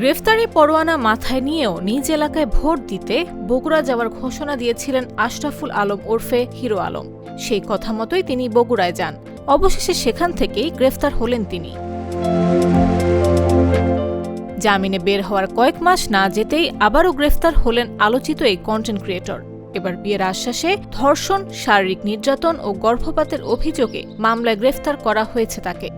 গ্রেফতারি পরোয়ানা মাথায় নিয়েও নিজ এলাকায় ভোট দিতে বগুড়া যাওয়ার ঘোষণা দিয়েছিলেন আশরাফুল আলম ওরফে হিরো আলম। সেই কথা মতোই তিনি বগুড়ায় যান। অবশেষে সেখান থেকেই গ্রেফতার হলেন তিনি। জামিনে বের হওয়ার কয়েক মাস না যেতেই আবারও গ্রেফতার হলেন আলোচিত এই কন্টেন্ট ক্রিয়েটর। এবার বিয়ের আশ্বাসে ধর্ষণ, শারীরিক নির্যাতন ও গর্ভপাতের অভিযোগে মামলায় গ্রেফতার করা হয়েছে তাকে।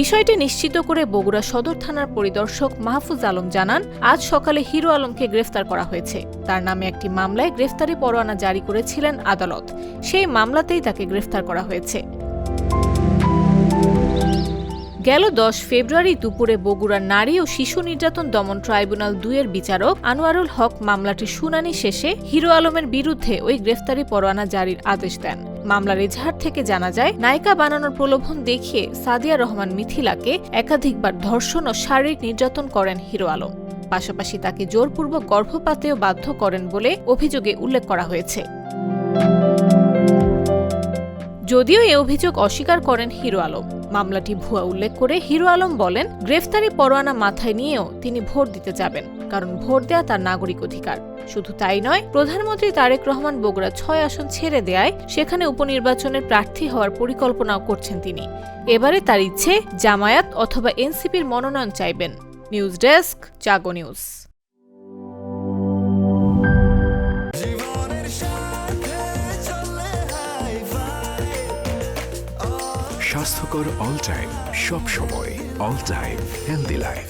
বিষয়টি নিশ্চিত করে বগুড়া সদর থানার পরিদর্শক মাহফুজ আলম জানান, আজ সকালে হিরো আলমকে গ্রেফতার করা হয়েছে। তার নামে একটি মামলায় গ্রেফতারি পরোয়ানা জারি করেছিলেন আদালত। সেই মামলাতেই তাকে গ্রেফতার করা হয়েছে। গেল 10 ফেব্রুয়ারি দুপুরে বগুড়ার নারী ও শিশু নির্যাতন দমন ট্রাইব্যুনাল 2-এর বিচারক আনোয়ারুল হক মামলাটির শুনানি শেষে হিরো আলমের বিরুদ্ধে ওই গ্রেফতারি পরোয়ানা জারির আদেশ দেন। মামলার এজাহার থেকে জানা যায়, নায়িকা বানানোর প্রলোভন দেখিয়ে সাদিয়া রহমান মিথিলাকে একাধিকবার ধর্ষণ ও শারীরিক নির্যাতন করেন হিরো আলম। পাশাপাশি তাকে জোরপূর্বক গর্ভপাতেও বাধ্য করেন বলে অভিযোগে উল্লেখ করা হয়েছে। যদিও এ অভিযোগ অস্বীকার করেন হিরো আলম। মামলাটি ভুয়া উল্লেখ করে হিরো আলম বলেন, গ্রেফতারি পরোয়ানা মাথায় নিয়েও তিনি ভোট দিতে যাবেন, কারণ ভোট দেয়া তার নাগরিক অধিকার। শুধু তাই নয়, প্রধানমন্ত্রী তারেক রহমান বগুড়া 6 আসন ছেড়ে দেয়ায় সেখানে উপনির্বাচনের প্রার্থী হওয়ার পরিকল্পনাও করছেন তিনি। এবারে তার ইচ্ছে জামায়াত অথবা এনসিপির মনোনয়ন চাইবেন। নিউজ ডেস্ক, জাগো নিউজ। স্বাস্থ্যকর অল টাইম, সব সময় অল টাইম হেলদি লাইফ।